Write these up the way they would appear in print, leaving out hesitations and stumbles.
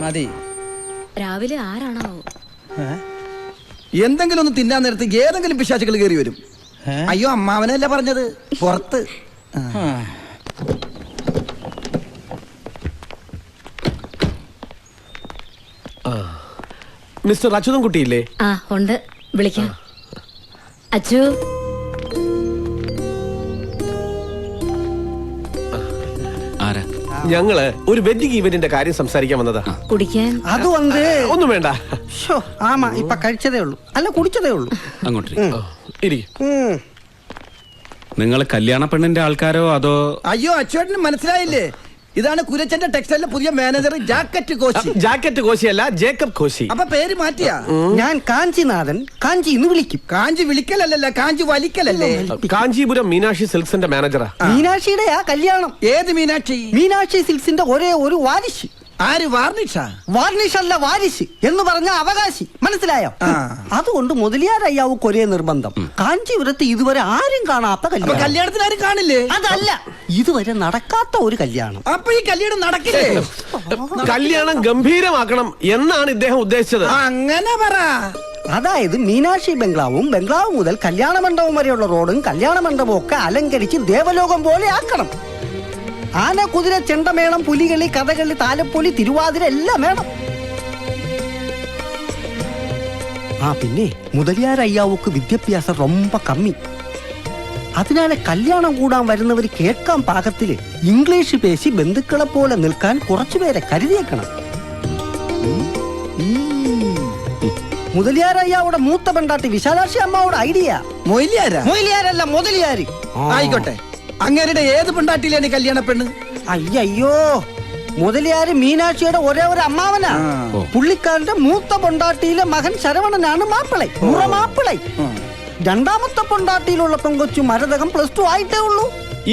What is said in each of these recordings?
മതി. രാവിലെ ആരാണോ എന്തെങ്കിലും ഒന്ന് തിന്നാൻ നേരത്ത് ഏതെങ്കിലും പിശാചുകൾ കയറി വരും. അയ്യോ അമ്മാവനല്ല പറഞ്ഞത്, പുറത്ത്. മിസ്റ്റർ അച്യുതൻ കുട്ടിയില്ലേ? ആ ഉണ്ട്, വിളിക്കാം. അച്ചു, ഞങ്ങള് ഒരു വെഡിങ് ഇവന്റിന്റെ കാര്യം സംസാരിക്കാൻ വന്നതാ. കുടിക്കാൻ അത് വന്ന് ഒന്നും വേണ്ട. ആമാ ഇപ്പൊ കഴിച്ചതേ ഉള്ളൂ, അല്ല കുടിച്ചതേ ഉള്ളൂ. അങ്ങോട്ട് നിങ്ങൾ കല്യാണ പെണ്ണിന്റെ ആൾക്കാരോ അതോ? അയ്യോ അച്ചുവേട്ടന് മനസ്സിലായില്ലേ? ഇതാണ് കുരച്ചന്റെ ടെക്സ്റ്റൈലിലെ പുതിയ മാനേജർ ജാക്കറ്റ് കോശി. ജാക്കറ്റ് കോശിയല്ല, ജേക്കബ് കോശി. അപ്പൊ പേര് മാറ്റിയാ? ഞാൻ കാഞ്ചിനാഥൻ, കാഞ്ചി എന്ന് വിളിക്കും. കാഞ്ചി വിളിക്കലല്ല, കാഞ്ചി വലിക്കലല്ലേ. കാഞ്ചീപുരം മീനാക്ഷി സിൽക്സിന്റെ മാനേജറാ. മീനാക്ഷിയുടെ ആ കല്യാണം. ഏത് മീനാക്ഷി? മീനാക്ഷി സിൽക്സിന്റെ ഒരേ ഒരു വാരിശ്. ആര്? വാർണിഷ? വാർണിഷ് അല്ല, വാരിശ് എന്ന് പറഞ്ഞ അവകാശി, മനസ്സിലായോ? അതുകൊണ്ട് മുതലിയാരയ്യാവുക്ക് ഒരേ നിർബന്ധം, കാഞ്ചീപുരത്ത് ഇതുവരെ ആരും കാണാത്ത കല്യാണം. കല്യാണത്തിന് ആരും കാണില്ലേ? അതല്ല, ഇതുവരെ നടക്കാത്ത ഒരു കല്യാണം. അപ്പൊ ഈ കല്യാണം നടക്കില്ലേ? കല്യാണം ഗംഭീരമാക്കണം എന്നാണ് ഇദ്ദേഹം ഉദ്ദേശിച്ചത്. അങ്ങനെ പറ. അതായത് മീനാക്ഷി ബംഗ്ലാവും, ബംഗ്ലാവ് മുതൽ കല്യാണ മണ്ഡപം വരെയുള്ള റോഡും കല്യാണ മണ്ഡപവും ഒക്കെ അലങ്കരിച്ച് ദേവലോകം പോലെ ആക്കണം. ആന, കുതിര, ചെണ്ടമേളം, പുലികളി, കഥകളി, താലപ്പൊലി, തിരുവാതിര എല്ലാം വേണം. പിന്നെ മുതലിയാരയ്യാവുക്ക് വിദ്യാഭ്യാസം ரொம்ப കമ്മി. അതിനാലെ കല്യാണം കൂടാൻ വരുന്നവർ കേൾക്കാൻ പാകത്തില് ഇംഗ്ലീഷ് പേശി ബന്ധുക്കളെ പോലെ നിൽക്കാൻ കുറച്ചുപേരെ കരുതിയേക്കണം. മുതലിയാരയ്യാവുടെ മൂത്ത പെണ്ടാട്ടി വിശാലാക്ഷി അമ്മാവുടെ ഐഡിയ. മൊയിലിയാരല്ല, മുതലിയാര്. ആയിക്കോട്ടെ. അങ്ങേരുടെ ഏത് പെണ്ടാട്ടിയിലാണ് കല്യാണ പെണ്ണ്? അയ്യോ, മുതലിയാര് മീനാക്ഷിയുടെ ഒരേ ഒരു അമ്മാവനാ. പുള്ളിക്കാരന്റെ മൂത്ത പൊണ്ടാട്ടിയിലെ മകൻ ശരവണനാണ് മാപ്പിളை, മുറമാപ്പിളை. രണ്ടാമത്തെ പൊണ്ടാട്ടിയിലുള്ള പെങ്കൊച്ചു മരതകം +2 ആയിട്ടേ ഉള്ളൂ.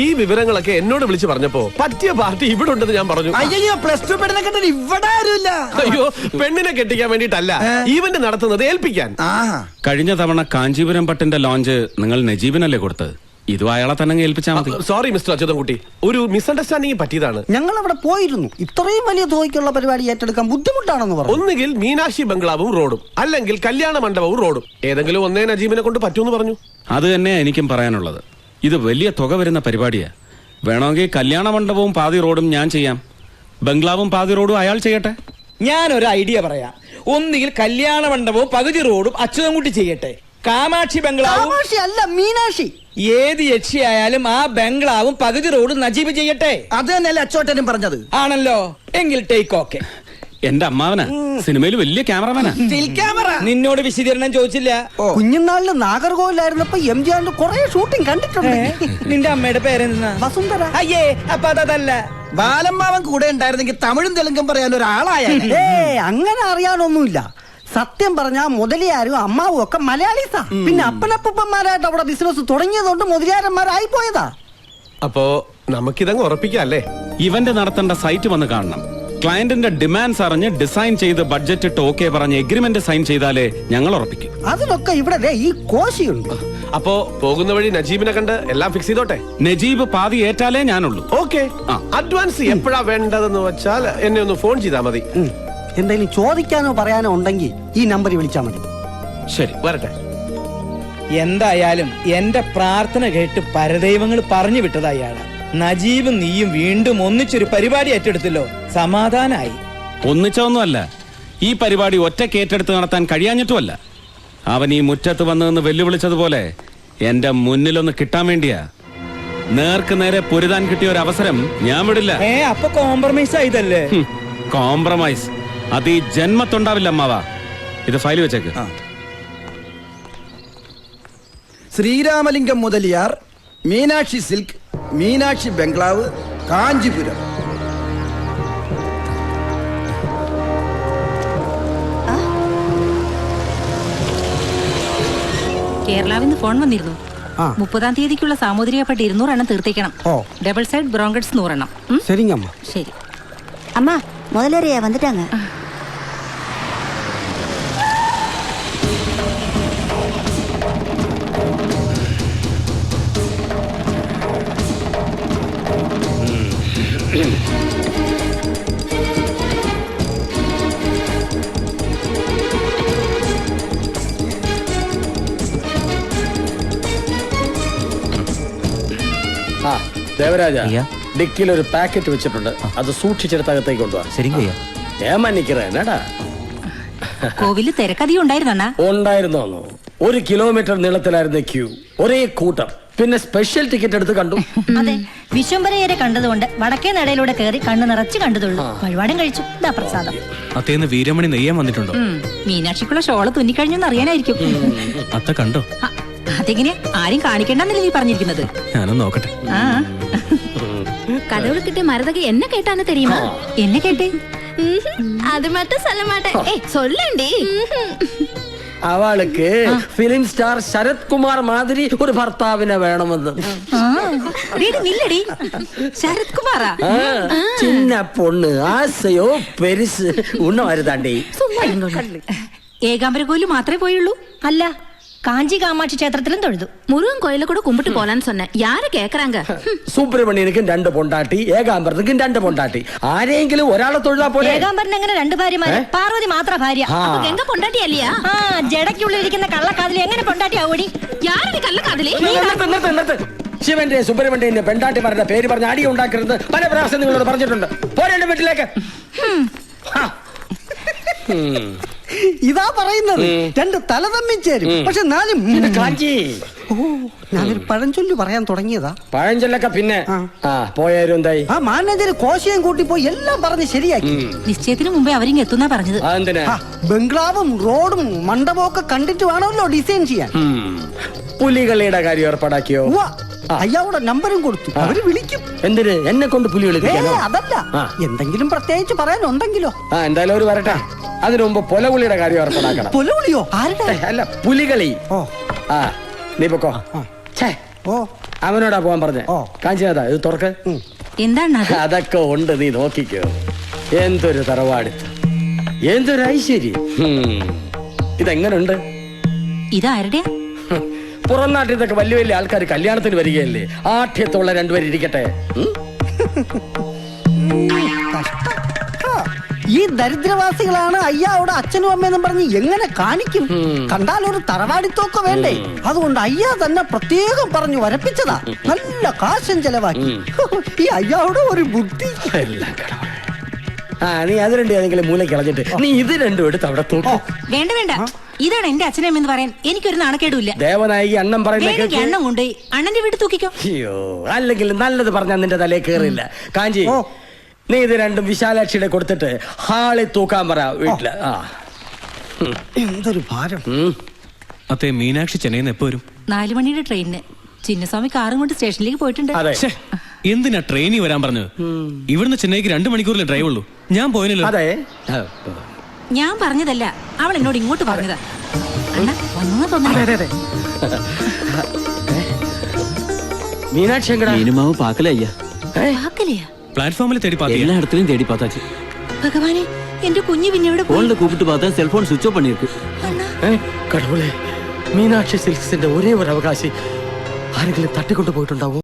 ഈ വിവരങ്ങളൊക്കെ എന്നോട് വിളിച്ചു പറഞ്ഞപ്പോ പറ്റിയ പാർട്ടി ഇവിടെ ഉണ്ടെന്ന് ഞാൻ പറഞ്ഞു. അയ്യോ, +2 പെണ്ണിനെ കെട്ടാൻ ഇവിടെ ആരുമില്ല. അയ്യോ, പെണ്ണിനെ കെട്ടിക്കാൻ വേണ്ടിട്ടല്ല, ഈവന്റ് നടത്തുന്നത് ഏൽപ്പിക്കാൻ. കഴിഞ്ഞ തവണ കാഞ്ചീപുരം പട്ടിന്റെ ലോഞ്ച് നിങ്ങൾ നജീബിനല്ലേ കൊടുത്തത്? ഇതും അയാളെ തന്നെ ഏൽപ്പിച്ചാൽ മതി. സോറി മിസ്റ്റർ അച്യുതൻ കുട്ടി, ഒരു മിസ്അണ്ടർസ്റ്റാൻഡിംഗ് പറ്റിയതാണ്. ഞങ്ങൾ അവിടെ പോയിരുന്നു. ഇത്രയും വലിയ തുകയ്ക്കുള്ള പരിപാടി ഏറ്റെടുക്കാൻ ബുദ്ധിമുട്ടാണെന്ന് പറഞ്ഞു. ഒന്നുകിൽ മീനാക്ഷി ബംഗ്ലാവും റോഡും, അല്ലെങ്കിൽ കല്യാണ മണ്ഡപവും റോഡും, ഏതെങ്കിലും ഒന്നേ നജീബിനെ കൊണ്ട് പറ്റൂന്ന് പറഞ്ഞു. അത് തന്നെ എനിക്കും പറയാനുള്ളത്. ഇത് വലിയ തുക വരുന്ന പരിപാടിയാ. വേണമെങ്കിൽ കല്യാണ മണ്ഡപവും പാതി റോഡും ഞാൻ ചെയ്യാം, ബംഗ്ലാവും പാതി റോഡും അയാൾ ചെയ്യട്ടെ. ഞാനൊരു ഐഡിയ പറയാം. ഒന്നുകിൽ കല്യാണ മണ്ഡപവും പകുതി റോഡും അച്യുതൻകുട്ടി ചെയ്യട്ടെ, കാമാക്ഷി ബംഗ്ലാവും. അല്ല, മീനാക്ഷി. ഏത് യക്ഷിയായാലും ആ ബംഗ്ലാവും പകുതി റോഡും നജീബ് ചെയ്യട്ടെ. അത് തന്നെയല്ലേ അച്ചോട്ടനും പറഞ്ഞത്? ആണല്ലോ, എങ്കിൽ ടേക്ക് ഓക്കെ. എന്റെ അമ്മാവനാ, സിനിമയിൽ വലിയ ക്യാമറമാനാ. നിന്നോട് വിശദീകരണം ചോദിച്ചില്ല. കുഞ്ഞുനാളില് നാഗർകോവിലായിരുന്നപ്പോ എംജിആറിന്റെ കുറെ ഷൂട്ടിംഗ് കണ്ടിട്ടുണ്ട്. നിന്റെ അമ്മയുടെ പേരെന്താ? വസുന്ധര. അയ്യേ, അപ്പൊ അതല്ല. ബാലമ്മാവൻ കൂടെ ഉണ്ടായിരുന്നെങ്കിൽ തമിഴും തെലുങ്കും പറയാൻ ഒരാളായ. അങ്ങനെ അറിയാനൊന്നുമില്ല. സത്യം പറഞ്ഞാ മുതലിയാരും അമ്മാവും ഒക്കെ മലയാളീസാ. പിന്നെ അപ്പനപ്പന്മാരായിട്ട് അവിടെ ബിസിനസ് തുടങ്ങിയതുകൊണ്ട് മുതലിയാരന്മാരായി പോയതാ. അപ്പോ നമുക്കിതങ്ങ് ഉറപ്പിക്കാം അല്ലേ? ഇവന്റ് നടത്തേണ്ട സൈറ്റ് വന്ന് കാണണം. ക്ലയന്റിന്റെ ഡിമാൻഡ്സ് അറിഞ്ഞ് ഡിസൈൻ ചെയ്ത് ബഡ്ജറ്റ് ഇട്ട് ഓക്കെ പറഞ്ഞ് എഗ്രിമെന്റ് സൈൻ ചെയ്താലേ ഞങ്ങൾ ഉറപ്പിക്കും. അതിനൊക്കെ ഇവിടെ ഈ കോശിയുണ്ട്. അപ്പോ പോകുന്ന വഴി നജീബിനെ കണ്ട് എല്ലാം ഫിക്സ് ചെയ്തോട്ടെ. നജീബ് പാതി ഏറ്റാലേ ഞാനുള്ളൂ. ഓക്കെ. അഡ്വാൻസ് എപ്പോഴാ വേണ്ടതെന്ന് വെച്ചാൽ എന്നെ ഒന്ന് ഫോൺ ചെയ്താൽ മതി. എന്തെങ്കിലും ചോദിക്കാനോ പറയാനോ ഉണ്ടെങ്കിൽ ഈ നമ്പറിൽ വിളിച്ചാൽ മതി. ശരി, വരട്ടെ. എന്തായാലും എന്റെ പ്രാർത്ഥന കേട്ട് പരദൈവങ്ങൾ പറഞ്ഞു വിട്ടതാ ഇയാള്. നജീബും നീയും വീണ്ടും ഒന്നിച്ചൊരു പരിപാടി ഏറ്റെടുത്തല്ലോ, സമാധാനായി. ഒന്നിച്ചൊന്നുമല്ല, ഈ പരിപാടി ഒറ്റയ്ക്ക് ഏറ്റെടുത്ത് നടത്താൻ കഴിയാഞ്ഞിട്ടുമല്ല. അവൻ ഈ മുറ്റത്ത് വന്നതെന്ന് വെല്ലുവിളിച്ചതുപോലെ എന്റെ മുന്നിലൊന്ന് കിട്ടാൻ വേണ്ടിയാ. നേർക്ക് നേരെ പൊരുതാൻ കിട്ടിയ ഒരു അവസരം ഞാൻ വിടില്ല. അപ്പൊ കോംപ്രമൈസ് ആയതല്ലേ? കോംപ്രമൈസ് അത് ഈ ജന്മത്തുണ്ടാവില്ല അമ്മാവാ. ഇത് ഫയൽ വെച്ചേക്ക്. ശ്രീരാമലിംഗം മുതലിയാർ, മീനാക്ഷി സിൽക്ക്, മീനാക്ഷി ബംഗ്ലാവ്, കാഞ്ചീപുരം. കേരളാവിന്ന് ഫോൺ വന്നിരുന്നു. 30-ാം തീയതിക്കുള്ള സാമൂതിരിക പട്ടി 200 എണ്ണം തീർത്തേക്കണം. ഡബിൾ സൈഡ് ബ്രോങ്കറ്റ്സ് 100 എണ്ണം. ശരിങ്ങമ്മ. ശരി அம்மா முதலரையா வந்துட்டாங்க. ദേവരാജ ஐயா. ഡിക്കിയിൽ ഒരു പാക്കറ്റ് വെച്ചിട്ടുണ്ട് അത് സൂക്ഷിച്ചെടുത്ത് അകത്തേക്ക് കൊണ്ടുപോവാ சரிங்க ஐயா. ഏമാനിக்கிறேടാ കോവില് തിരക്കധികം ഉണ്ടായിരുന്നു അണ്ണാ. ഉണ്ടായിരുന്നോന്നു 1 കിലോമീറ്റർ നീളത്തിലായിരുന്നു ക്യൂ, ഒരേ കൂട്ടം. പിന്നെ സ്പെഷ്യൽ ടിക്കറ്റ് എടുത്ത് കണ്ടു. അതെ, വിശ്വംഭരയരെ കണ്ടതുകൊണ്ട് വടക്കേ നടയിലൂടെ കയറി കണ്ണു നിറച്ച് കണ്ടതുള്ളൂ. വഴിപാടും കഴിച്ചു. ഇതാ പ്രസാദം. അത്തേന്ന് വീരമണി നെയ്യാൻ വന്നിട്ടുണ്ടോ? മീനാക്ഷിക്കുള്ള ഷോള് തുന്നിക്കഴിഞ്ഞെന്ന് അറിയാനായിരിക്കും. അത്ത കണ്ടോ? അതെങ്ങനെയാ ആരും കാണിക്കണ്ടെന്നല്ലേ നീ പറഞ്ഞിരിക്കുന്നത്? ഞാനൊന്ന് നോക്കട്ടെ. ആ கடவுளுக்கிட்ட மரதகை என்ன கேட்டான்னு தெரியுமா? എന്നെ കേട്ടേ? அது மட்டும் சொல்ல மாட்டேன். ஏய் சொல்லண்டி. അവൾക്ക് ഫിലിം സ്റ്റാർ ശരത് കുമാർ മാതിരി ഒരു ഭർത്താവിനെ വേണമെന്ന്. നില്ലടി ശരത് കുമാറാ? ചിന്ന പൊണ്ണ് ആസയോ പെരിസ് ഉണ്ണമരുതാണ്ടി. ഏകാംബര കോയില് മാത്രമേ പോയുള്ളൂ? അല്ല, കാഞ്ചി കാമാക്ഷി ക്ഷേത്രത്തിലും തൊഴുതു. முருகன் கோயில கூட கும்பிட்டு போலான்னு சொன்னேன். யாரு கேக்குறாங்க? സുബ്രഹ്മണ്യനിക്കും 2 പൊണ്ടാട്ടി, ഏകാംബരത്തിനും 2 പൊണ്ടാട്ടി. ആരെങ്കിലും ഒരാളെ തൊഴിലാ പോലെ. ഏകാംബരൻ എങ്ങനെ 2 ഭാര്യമാര്? പാർവതി മാത്ര ഭാര്യ. அப்ப எங்க பொண்டாட்டி இல்லையா? ആ ജടയ്ക്കുള്ളിരിക്കുന്ന കള്ളക്കാതിൽ എങ്ങനെ പൊണ്ടാട്ടി ആവൂടി? யாரு கள்ள காதலி? ശിവന്റെ സുബ്രഹ്മണ്യന്റെ പെണ്ടാട്ടിമാരുടെ പേര് പറഞ്ഞ് അടി ഉണ്ടാക്കരുത് പല പ്രാവശ്യം നിങ്ങളോട് പറഞ്ഞിട്ടുണ്ട്. പോരേണ്ട വീട്ടിലേക്ക്. ഇതാ പറയുന്നത്, 2 തല തമ്മിൽ ചേരും, പക്ഷെ 4 കാഞ്ചി. ഓ, ഞാനൊരു പഴഞ്ചൊല്ലു പറയാൻ തുടങ്ങിയതാ. പഴഞ്ചൊല്ലൊക്കെ പിന്നെ പോയാലും എന്തായി? ആ മാനേജർ കോശയും കൂട്ടി പോയി എല്ലാം പറഞ്ഞ് ശരിയാക്കി. നിശ്ചയത്തിന് മുമ്പേ അവരിങ്ങ് എത്തുന്നാ പറഞ്ഞത്. അതെന്തിനാ? ബംഗ്ലാവും റോഡും മണ്ഡപവും ഒക്കെ കണ്ടിട്ട് വേണമല്ലോ ഡിസൈൻ ചെയ്യാൻ. പുലികളിയുടെ കാര്യം ഏർപ്പാടാക്കിയോ? ഉവ്വ. അയാളുടെ നമ്പരും കൊടുത്തു, അവര് വിളിക്കും. എന്തിന്? എന്നെ കൊണ്ട് പുലി വിളിപ്പിക്കാനോ? അതല്ല, എന്തെങ്കിലും പ്രത്യേകിച്ച് പറയാനുണ്ടെങ്കിലോ. എന്തായാലും ഒരു വരട്ടെ. അതിനു മുമ്പ് പൊലകുളിയുടെ കാര്യം ഏർപ്പാടാക്കണം. പൊലവിളിയോ? ആരുടെ? അല്ല, പുലികളി. ഓ നീ പൊക്കോ. ഓ അവനോടാ പോവാൻ പറഞ്ഞേ. കാഞ്ചിനാഥാ ഇത് തുറക്ക്. എന്താണ് അത്? അതൊക്കെ ഉണ്ട്, നീ നോക്കിക്കോ. എന്തൊരു തറവാടിത്ത്, എന്തൊരു ഐശ്വര്യം. ഇതെങ്ങനുണ്ട്? ഇതാരുടെയാ? പുറം നാട്ടിൽ നിന്നൊക്കെ വലിയ വലിയ ആൾക്കാർ കല്യാണത്തിന് വരികയല്ലേ. ആഠ്യത്തുള്ള 2 പേര് ഇരിക്കട്ടെ. ഈ ദരിദ്രവാസികളാണ് അയ്യാവിടെ അച്ഛനും അമ്മയെന്നും പറഞ്ഞ് എങ്ങനെ കാണിക്കും? കണ്ടാൽ ഒരു തറവാടിത്തോക്കെ വേണ്ടേ? അതുകൊണ്ട് അയ്യ തന്നെ പ്രത്യേകം പറഞ്ഞു വരപ്പിച്ചതാ. നല്ല കാശം ചെലവാക്കി. ഈ അയ്യാവിടെ ഒരു ബുദ്ധി. നീ അത് 2 ഏതെങ്കിലും മൂലയ്ക്ക് കളഞ്ഞിട്ട് നീ ഇത് 2 എടുത്ത് അവിടെ തൂക്കും. വേണ്ട വേണ്ട, ഇതാണ് എന്റെ അച്ഛനമ്മ എന്ന് പറയാൻ എനിക്കൊരു നാണക്കേടുമില്ല. ദേവനായി അണ്ണം പറയുന്ന എണ്ണം കൊണ്ടുപോയി അണ്ണന്റെ വീട്ടിൽ തൂക്കിക്കോ. അയ്യോ, അല്ലെങ്കിൽ നല്ലത് പറഞ്ഞാൽ നിന്റെ തലേ കേറില്ല. കാഞ്ചി, നീ ഇത് 2 വിശാലാക്ഷിയുടെ കൊടുത്തിട്ട് ഹാളിൽ തൂക്കാൻ പറ വീട്ടില്. എന്തൊരു ഭാരം. അത്തേ മീനാക്ഷി ചെന്നൈന്ന് എപ്പോ വരും? 4 മണിയുടെ ട്രെയിനിന്. ചിന്നസ്വാമി കാറും കൊണ്ട് സ്റ്റേഷനിലേക്ക് പോയിട്ടുണ്ട്. അതെ. എന്തിനാ ട്രെയിനിൽ വരാൻ പറഞ്ഞത്? ഇവിടുന്ന് ചെന്നൈക്ക് 2 മണിക്കൂറിലെ ഡ്രൈവ് ഉള്ളൂ. ഞാൻ പോയല്ലോ. അതെ, ഞാൻ പറഞ്ഞതല്ല, അവൾ എന്നോട് ഇങ്ങോട്ട് പറഞ്ഞതാ. അണ്ണ വന്നു തോന്നുന്നു. മീനാക്ഷി എങ്കടാ? ഇനിമാവ് പാക്കല അയ്യാ. പാക്കലയാ? പ്ലാറ്റ്ഫോമിൽ തേടി പാത്തിയാ? எல்லா இடத்துலயும் தேடி பார்த்தாச்சு. ഭഗവാനെ, എന്റെ കുഞ്ഞു പിന്നെ എവിടെ പോയി? போன்ல கூப்பிட்டு பார்த்தா செல்போன் சுவிட்ச் ஆஃப் பண்ணிருக்கு. കടവുളെ, മീനാക്ഷി സിൽക്സിന്റെ ഒരേ ഒരു അവകാശി ആരെങ്കിലും തട്ടിക്കൊണ്ടു പോയിട്ടുണ്ടാവോ?